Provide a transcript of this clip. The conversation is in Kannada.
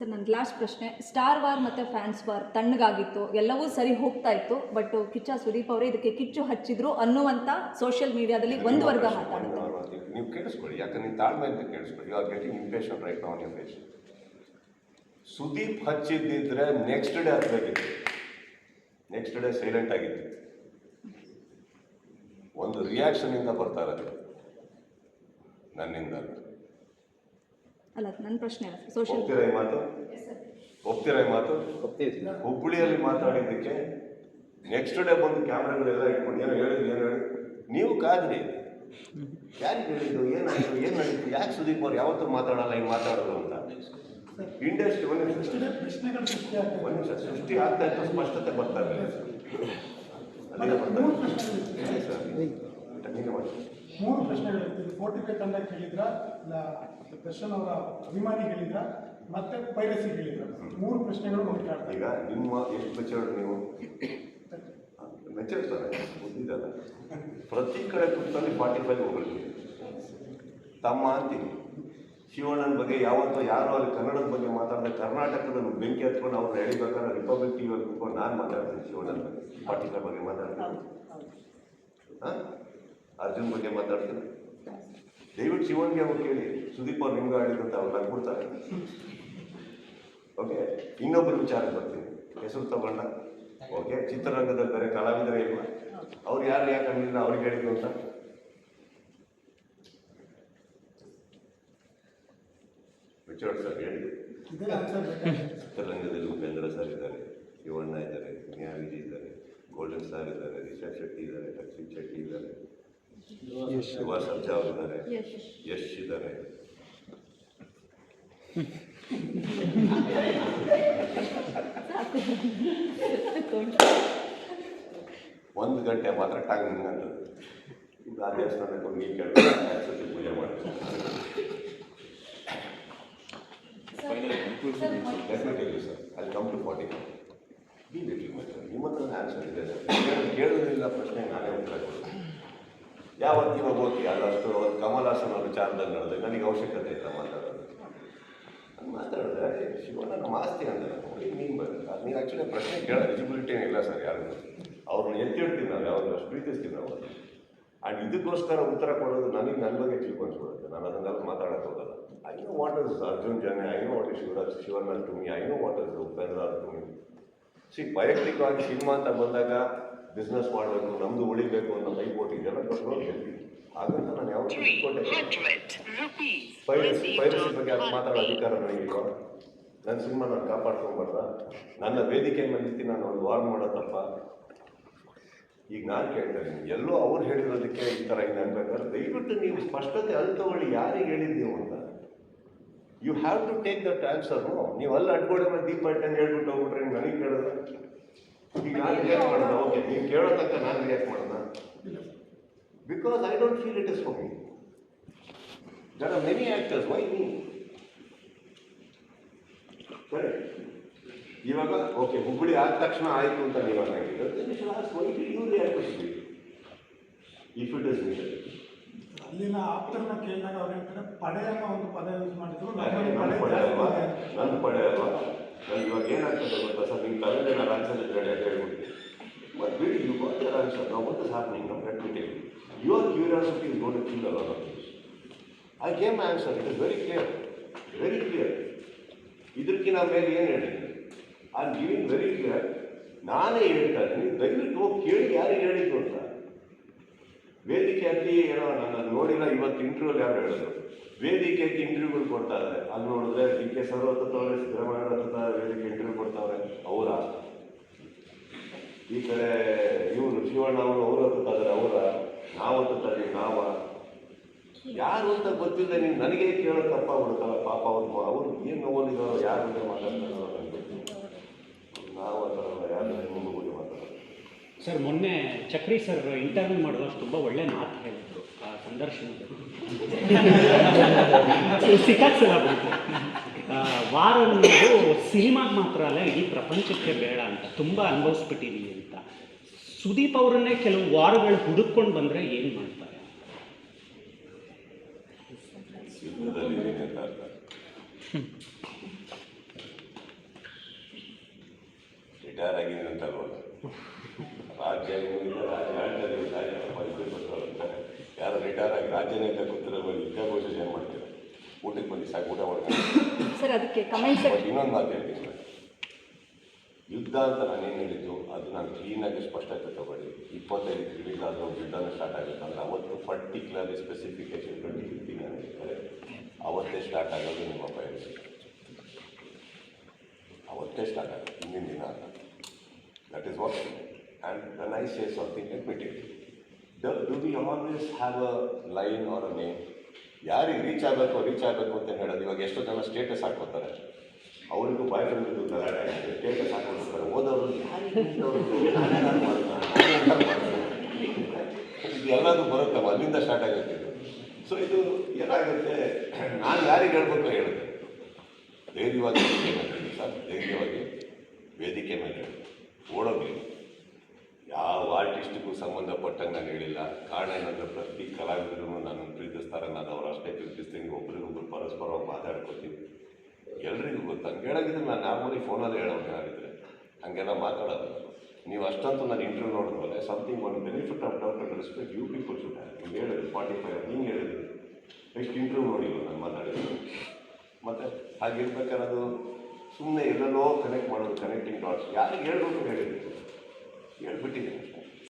ಸರ್ ನನ್ನ ಲಾಸ್ಟ್ ಪ್ರಶ್ನೆ, ಸ್ಟಾರ್ ವಾರ್ ಮತ್ತು ಫ್ಯಾನ್ಸ್ ವಾರ್ ತಣ್ಣಗಾಗಿತ್ತು, ಎಲ್ಲವೂ ಸರಿ ಹೋಗ್ತಾ ಇತ್ತು. ಬಟ್ ಕಿಚ್ಚ ಸುದೀಪ್ ಅವರೇ ಇದಕ್ಕೆ ಕಿಚ್ಚು ಹಚ್ಚಿದ್ರು ಅನ್ನುವಂಥ ಸೋಷಿಯಲ್ ಮೀಡಿಯಾದಲ್ಲಿ ಒಂದು ವರ್ಗ ಮಾತಾಡುತ್ತೆ. ನೀವು ಕೇಳಿಸ್ಕೊಳ್ಳಿ, ಯಾಕಂದ್ರೆ ನೀವು ತಾಳ್ಮೆಯಿಂದ ಕೇಳಿಸ್ಕೊಳ್ಳಿ. You are getting impatient right now on your face. Sudeep ಹಚ್ಚಿದ್ದಿದ್ರೆ ನೆಕ್ಸ್ಟ್ ಡೇ ಹಚ್ಚಬೇಕಿತ್ತು, ನೆಕ್ಸ್ಟ್ ಡೇ ಸೈಲೆಂಟ್ ಆಗಿತ್ತು. ಒಂದು ರಿಯಾಕ್ಷನಿಂದ ಬರ್ತಾ ಇರೋದು ನನ್ನಿಂದ ಅಲ್ಲ. ನನ್ನ ಪ್ರಶ್ನೆ ಸೋಷಿಯಲ್ ಒಪ್ತೀರಾ ಈ ಮಾತು? ಒಪ್ತೀರಾ ಈ ಮಾತು? ಹುಬ್ಬಳ್ಳಿಯಲ್ಲಿ ಮಾತಾಡಿದ್ದಕ್ಕೆ ನೆಕ್ಸ್ಟ್ ಡೇ ಬಂದು ಕ್ಯಾಮ್ರಾಗಳೆಲ್ಲ ಇಟ್ಕೊಂಡು ಏನೋ ಹೇಳಿದ್ರು, ಏನು ಹೇಳಿ ನೀವು ಕಾದ್ರಿ. ಯಾರಿಗೆ ಹೇಳಿದ್ದು, ಏನಾಯಿತು, ಏನು ನಡೀತು, ಯಾಕೆ ಸುದೀಪ್ ಅವ್ರು ಯಾವತ್ತೂ ಮಾತಾಡಲ್ಲ ಹಿಂಗೆ ಮಾತಾಡೋದು ಅಂತ. ಇಂಡಸ್ಟ್ರಿ ಒಂದು ನಿಮಿಷ ಸೃಷ್ಟಿ ಆಗ್ತಾ ಇತ್ತು, ಸ್ಪಷ್ಟತೆ ಬರ್ತಾ ಇದೆ. ಅಲ್ಲಿಗೆ ಬರ್ತಾ ಮೂರು ಪ್ರಶ್ನೆಗಳಿರ್ತೀವಿ. ಫೋರ್ಟಿಫೈ ತಂಡ ಕೇಳಿದ್ರ, ದರ್ಶನ್ ಅವರ ಅಭಿಮಾನಿ ಹೇಳಿದ್ರ, ಮತ್ತೆ ಪೈರಸಿ ಹೇಳಿದ್ರ. ಮೂರು ಪ್ರಶ್ನೆಗಳು ನೋಡ್ತಾರೆ. ಈಗ ನಿಮ್ಮ ಎಷ್ಟು ಮೆಚೂರ್ಡ್ ನೀವು ಮೆಚೂರ್ತಾರೆ ಬುದ್ಧಿದಲ್ಲ. ಪ್ರತಿ ಕಡೆ ಕುತ್ತಲ್ಲಿ 45 ಹೋಗ್ತೀವಿ ತಮ್ಮ ಅಂತೀವಿ. ಶಿವಣ್ಣನ ಬಗ್ಗೆ ಯಾವತ್ತೂ ಯಾರು ಅಲ್ಲಿ ಕನ್ನಡದ ಬಗ್ಗೆ ಮಾತಾಡಿದ್ರೆ ಕರ್ನಾಟಕದಲ್ಲಿ ಬೆಂಕಿ ಹತ್ಕೊಂಡು ಅವ್ರನ್ನ ಎಳಿಬೇಕಾದ್ರೆ ರಿಪಬ್ಲಿಕ್ ಟಿವಿ ಅಲ್ಲಿ ಕುತ್ಕೊಂಡು ನಾನು ಮಾತಾಡ್ತೀನಿ. ಶಿವಣ್ಣನ ಬಗ್ಗೆ 45 ಬಗ್ಗೆ ಮಾತಾಡ್ತೀನಿ. ಹಾಂ, ಅರ್ಜುನ್ ಬಗ್ಗೆ ಮಾತಾಡ್ತೀನಿ. ದಯವಿಟ್ಟು ಶಿವನ್ಗೆ ಅವ್ರು ಕೇಳಿ, ಸುದೀಪ್ ಅವ್ರು ನಿಮ್ಗೆ ಆಡಿದ್ರು ಅಂತ ಅವ್ರು ನಗ್ಬಿಡ್ತಾರೆ. ಓಕೆ, ಇನ್ನೊಬ್ಬರ ವಿಚಾರಕ್ಕೆ ಬರ್ತೀನಿ. ಹೆಸರು ತಗೊಂಡ ಓಕೆ, ಚಿತ್ರರಂಗದಲ್ಲಿ ಬೇರೆ ಕಲಾವಿದರೇ ಇಲ್ವಾ? ಅವ್ರು ಯಾರು ಯಾಕೆ ಅಂದಿಲ್ಲ ಅವ್ರಿಗೆ ಹೇಳಿದ್ರು ಅಂತ? ವಿಚಾರ ಸರ್ ಹೇಳಿ. ಚಿತ್ರರಂಗದಲ್ಲಿ ಉಪೇಂದ್ರ ಸರ್ ಇದ್ದಾರೆ, ಶಿವಣ್ಣ ಇದ್ದಾರೆ, ನ್ಯಾ ವಿಜಯ್ ಇದ್ದಾರೆ, ಗೋಲ್ಡನ್ ಸ್ಟಾರ್ ಇದ್ದಾರೆ, ರಿಷಬ್ ಶೆಟ್ಟಿ ಇದ್ದಾರೆ, ರಕ್ಷಿತ್ ಶೆಟ್ಟಿ ಇದ್ದಾರೆ, ಶಿವ ಸರ್ಜಾ ಅವರಿದ್ದಾರೆ, ಯಶ್ ಇದ್ದಾರೆ. ಒಂದು ಗಂಟೆ ಮಾತ್ರ ಟಾಂಗ್ ಅಂತದ್ದು. ಈಗ ಆ ದೇವಸ್ಥಾನಕ್ಕೆ ನೀವು ಕೇಳ್ತಾರೆ ಪೂಜೆ ಮಾಡ್ತಾರೆ. ಡೆಫಿನೆಟ್ಲಿ ಸರ್, ಅಲ್ಲಿ ಕಮ್ ಟು 40. ಈ ಲಿಟಲ್ ಮಚ್ ನಿಮ್ಮ ಹತ್ರ ಆನ್ಸರ್ ಇದೆ ಸರ್. ಕೇಳೋದಿಲ್ಲ ಪ್ರಶ್ನೆ ನಾನೇ ಉತ್ತರ ಕೊಡ್ತೀನಿ. ಯಾವತ್ತು ಇವಾಗ ಓಕೆ ಅದಷ್ಟು ಕಮಲ್ ಹಾಸನ್ ಅವ್ರ ವಿಚಾರದಲ್ಲಿ ನಡೆದ್ರೆ ನನಗೆ ಅವಶ್ಯಕತೆ ಇಲ್ಲ ಮಾತಾಡೋದು. ನಾನು ಮಾತಾಡಿದ್ರೆ ಶಿವಣ್ಣ ಮಾಸ್ತಿ ಅಂದರೆ ನೋಡಿ ನೀನು ಬರಲ್ಲ. ನೀವು ಆ್ಯಕ್ಚುಲಿ ಪ್ರಶ್ನೆ ಕೇಳೋ ಎಲಿಜಿಬಿಲಿಟಿ ಏನಿಲ್ಲ ಸರ್ ಯಾರು. ಅವ್ರನ್ನ ಎತ್ತಿಡ್ತೀವಿ ನಾವು, ಯಾವ್ದು ಅಷ್ಟು ಪ್ರೀತಿಸ್ತೀವಿ ನಾವು. ಆ್ಯಂಡ್ ಇದಕ್ಕೋಸ್ಕರ ಉತ್ತರ ಕೊಡೋದು ನನಗೆ ನನ್ನ ಬಗ್ಗೆ ತಿಳ್ಕೊಂಡ್ಬಿಡುತ್ತೆ. ನಾನು ಅದನ್ನೆಲ್ಲ ಮಾತಾಡೋಕೆ ಹೋಗಲ್ಲ. I know what is Arjun Janya, I know what is Shivanna to me, I know what is Upendra to me. ವೈಯಕ್ತಿಕವಾಗಿ ಸಿನಿಮಾ ಅಂತ ಬಂದಾಗ ಬಿಸ್ನೆಸ್ ಮಾಡಬೇಕು, ನಮ್ಮದು ಉಳಿಬೇಕು ಅನ್ನೋ ಪೈಪೋಟಿ ಇದೆಲ್ಲ ಕಟ್ಕೊಂಡು ಹೇಳ್ತೀವಿ. ಹಾಗಂತ ನಾನು ಯಾವತ್ತೂ ಪೈರಸಿ ಬಗ್ಗೆ ಮಾತಾಡೋ ಅಧಿಕಾರ ನನಗಿಲ್ವ? ನನ್ನ ಸಿನಿಮಾ ನಾನು ಕಾಪಾಡ್ಕೊಂಬಾರ್ದ? ನನ್ನ ವೇದಿಕೆ ಮೇಲೆ ನಿಂತು ನಾನು ಒಂದು ವಾರ್ನ್ ಮಾಡೋ ತಪ್ಪ? ಈಗ ನಾನು ಕೇಳ್ತಾ ಇದ್ದೀನಿ, ಎಲ್ಲೋ ಅವ್ರು ಹೇಳಿರೋದಕ್ಕೆ ಈ ಥರ ಹಿಂಗೆ ಅನ್ಬೇಕಾದ್ರೆ ದಯವಿಟ್ಟು ನೀವು ಸ್ಪಷ್ಟತೆ ಅಲ್ಲಿ ತಗೊಳ್ಳಿ, ಯಾರಿಗೆ ಹೇಳಿದ್ದೀವಿ ಅಂತ. You have to take that answer. ನೀವು ಅಲ್ಲಿ ಅಡ್ಗೋಡೆ ಮೇಲೆ ದೀಪ ಇಟ್ಟಂಗೆ ಹೇಳ್ಬಿಟ್ಟು ಹೋಗ್ಬಿಟ್ರೆ ನನಗೆ ಕೇಳೋದು. ಈಗ ನಾನು ರಿಯಾಕ್ಟ್ ಮಾಡೋಣ, ಓಕೆ ನೀವು ಕೇಳೋ ತನಕ ನಾನು ರಿಯಾಕ್ಟ್ ಮಾಡೋಣ. Because I don't feel it is for me. There are many actors, why me? ಸರಿ, ಇವಾಗ ಓಕೆ ಹುಬ್ಬಳ್ಳಿ ಆದ ತಕ್ಷಣ ಆಯಿತು ಅಂತ ನೀವು ಅನ್ನಂಗಿದ್ರೆ you react if it is needed. ಅಲ್ಲಿನ ಆಪ್ತರನ್ನ ಕೇಳಿದಾಗ ಅವ್ರು ಹೇಳ್ತಾರೆ ಪಡೆ ಅನ್ನೋ ಒಂದು ಪದ ಯೂಸ್ ಮಾಡಿದ್ರು. ನನ್ನ ಪಡೆ ಅಲ್ವಾ? ನಾನು ಇವಾಗ ಏನಾಗ್ತದೆ ಗೊತ್ತಾ ಸರ್, ನಿಮ್ಮ ತಲೆಗೆ ನಾನು ಆನ್ಸರ್ ಇದ್ದರೆ ಹೇಳ್ಬಿಡ್ತೀನಿ. ಬಟ್ ಬಿಡಿ, ಯು ಗಾಟ್ ಯರ್ ಆನ್ಸರ್. ನಾವು what is happening now? Let me tell you. Your curiosity is got to kill a lot of this. I gave my answer. It is very clear, very clear. ಇದಕ್ಕಿಂತ ಮೇಲೆ ಏನು ಹೇಳಿದ್ದೀನಿ? I am giving very clear. ನಾನೇ ಹೇಳ್ತಾ ಇದ್ದೀನಿ, ದಯವಿಟ್ಟು ಹೋಗಿ ಕೇಳಿ ಯಾರಿಗೆ ಹೇಳಿದ್ದು ಅಂತ. ವೇದಿಕೆ ಹತ್ತಿ ಏನೋ ನಾನು ನೋಡಿಲ್ಲ, ಇವತ್ತು ಇಂಟರ್ವ್ಯೂಲ್ಲಿ ಯಾರು ಹೇಳಿದ್ರು ವೇದಿಕೆಗೆ ಇಂಟರ್ವ್ಯೂಗಳು ಕೊಡ್ತಾ ಇದ್ದಾರೆ. ಅಲ್ಲಿ ನೋಡಿದ್ರೆ ಡಿ ಕೆ ಸರ್ ಹತ್ತವ್ರೆ, ಸಿದ್ದರಾಮಯ್ಯ ಹತ್ತ ವೇದಿಕೆ ಇಂಟರ್ವ್ಯೂ ಕೊಡ್ತಾವ್ರೆ ಅವರ. ಈ ಕಡೆ ಇವರು ಶಿವಣ್ಣ ಅವರು ಹತ್ತುತ್ತಾ ಇದ್ದಾರೆ ಅವರ, ನಾವು ಹತ್ತುತ್ತಾ ಇದ್ದೀವಿ ನಾವ. ಯಾರು ಅಂತ ಗೊತ್ತಿಲ್ಲ. ನೀವು ನನಗೆ ಕೇಳೋ ತಪ್ಪಾಗ್ಬಿಡುತ್ತಲ್ಲ ಪಾಪ. ಅವ್ರು ಏನು ನೋವಲ್ಲಿದ್ದಾರೋ, ಯಾರ ಬಗ್ಗೆ ಮಾತಾಡ್ತಾರೋ ನನಗೆ ಗೊತ್ತಿಲ್ಲ. ನಾವು ಆ ಥರ ಯಾರು ನಿಮ್ಮ ಬಗ್ಗೆ ಮಾತಾಡೋದು. ಸರ್, ಮೊನ್ನೆ ಚಕ್ರಿ ಸರ್ ಇಂಟರ್ವ್ಯೂ ಮಾಡುವಾಗ ತುಂಬ ಒಳ್ಳೆ ಮಾತು ಹೇಳಿದ್ರು ಆ ಸಂದರ್ಶನದಲ್ಲಿ. ಸಿಕ್ಕಾಕ್ಸಲ್ಲ ಬಿಟ್ಟು ವಾರ ಅನ್ನೋದು ಸಿನಿಮಾಗೆ ಮಾತ್ರ ಅಲ್ಲ, ಇಡೀ ಪ್ರಪಂಚಕ್ಕೆ ಬೇಡ ಅಂತ ತುಂಬ ಅನುಭವಿಸ್ಬಿಟ್ಟಿದ್ದೀವಿ ಅಂತ. ಸುದೀಪ್ ಅವರನ್ನೇ ಕೆಲವು ವಾರಗಳು ಹುಡುಕೊಂಡು ಬಂದರೆ ಏನು ಮಾಡ್ತಾರೆ? ರಿಟೈರ್ ಆಗಿದ್ದೀನಿ ಅಂತ ಅಲ್ವಲ್ಲ, ರಾಜ್ಯ ಯಾರು ರಿಟೈರ್ ಆಗಿ ರಾಜ್ಯನೇ ಅಂತ ಕೂತಿರೋ ವಿದ್ಯಾಭೂಷಣ ಏನು ಮಾಡ್ತೀರ? ಊಟಕ್ಕೆ ಬಂದು ಸಾಕು, ಊಟ ಮಾಡ್ಕೊಂಡು. ಸರ್ ಅದಕ್ಕೆ ಕಮೆಂಟ್ ಬಟ್ ಇನ್ನೊಂದು ಮಾತು ಹೇಳ್ತೀನಿ ಸರ್, ಯುದ್ಧ ಅಂತ ನಾನೇನು ಹೇಳಿದ್ದು ಅದು ನಾನು ಕ್ಲೀನಾಗಿ ಸ್ಪಷ್ಟತೆ ತಗೊಳ್ಳಿ. 25 ಡಿಗ್ರಿಗೆ ಅದು ಯುದ್ಧನ ಸ್ಟಾರ್ಟ್ ಆಗುತ್ತೆ ಅಂದರೆ ಅವತ್ತು ಪರ್ಟಿಕ್ಯುಲರ್ಲಿ ಸ್ಪೆಸಿಫಿಕೇಶನ್ 2015 ಹೇಳಿದ್ದಾರೆ, ಅವತ್ತೇ ಸ್ಟಾರ್ಟ್ ಆಗೋದು ನಿಮ್ಮ ಪೈರಸಿ, ಅವತ್ತೇ ಸ್ಟಾರ್ಟ್ ಆಗುತ್ತೆ, ಹಿಂದಿನ ದಿನ ಅಲ್ಲ. That is what. And when I say something admit it. Do we always have a line or a name? ಯಾರಿಗೆ ರೀಚ್ ಆಗಬೇಕು ಅಂತ ಹೇಳೋದು. ಇವಾಗ ಎಷ್ಟೋ ಜನ ಸ್ಟೇಟಸ್ ಹಾಕ್ಕೋತಾರೆ, ಅವರಿಗೂ ಬಾಯ್ ಫ್ರೆಂಡ್ ಗಲಾಟೆ ಆಗುತ್ತೆ, ಸ್ಟೇಟಸ್ ಹಾಕೊಂಡಿರ್ತಾರೆ, ಓದೋರು ಇದೆಲ್ಲದೂ ಬರುತ್ತವ, ಅಲ್ಲಿಂದ ಸ್ಟಾರ್ಟ್ ಆಗುತ್ತೆ ಇದು. ಸೊ ಇದು ಏನಾಗುತ್ತೆ, ನಾನು ಯಾರಿಗೆ ಹೇಳ್ಬೇಕು ಹೇಳಿದೆ, ಧೈರ್ಯವಾಗಿ ಸರ್, ಧೈರ್ಯವಾಗಿ ವೇದಿಕೆ ಮೇಲೆ ಓಡೋಗಿ ಯಾವ ಆರ್ಟಿಸ್ಟಿಗೂ ಸಂಬಂಧಪಟ್ಟಂಗೆ ನಾನು ಹೇಳಿಲ್ಲ. ಕಾರಣ ಏನಂದರೆ ಪ್ರತಿ ಕಲಾವಿದರು ನನ್ನನ್ನು ಪ್ರೀತಿಸ್ತಾರೆ, ನಾನು ಅವ್ರು ಅಷ್ಟೇ ಪ್ರೀತಿಸ್ತೀನಿ, ಒಬ್ರಿಗೊಬ್ರು ಪರಸ್ಪರವಾಗಿ ಮಾತಾಡ್ಕೊತೀವಿ, ಎಲ್ರಿಗೂ ಗೊತ್ತು. ಹಂಗೆ ಹೇಳೋಗಿದ್ರೆ ನಾನು ನಾರ್ಮಲಿ ಫೋನಲ್ಲಿ ಹೇಳೋದು ಏನಾಗಿದ್ರೆ ಹಾಗೆಲ್ಲ ಮಾತಾಡೋದು. ನೀವು ಅಷ್ಟಂತೂ ನಾನು ಇಂಟರ್ವ್ಯೂ ನೋಡಿದ್ಮೇಲೆ ಸಮಥಿಂಗ್ ಒಂದು benefit of doubt and respect you people should have. ನೀವು ಹೇಳಿದ್ರು 45 ಹಿಂಗೆ ಹೇಳಿದ್ರು, ಎಷ್ಟು ಇಂಟರ್ವ್ಯೂ ನೋಡಿಲ್ಲ ನಾನು ಮಾತಾಡಿದ್ರು. ಮತ್ತು ಹಾಗಿರ್ಬೇಕಾದ್ರೆ ಅದು ಸುಮ್ಮನೆ ಎಲ್ಲೆಲ್ಲೋ ಕನೆಕ್ಟ್ ಮಾಡೋದು, ಕನೆಕ್ಟಿಂಗ್ ಡಾಟ್ಸ್. ಯಾರಿಗೆ ಹೇಳ್ಬೇಕು ಹೇಳಿದ್ರು, ಹೇಳ್ಬಿಟ್ಟಿದ್ದೀನಿ.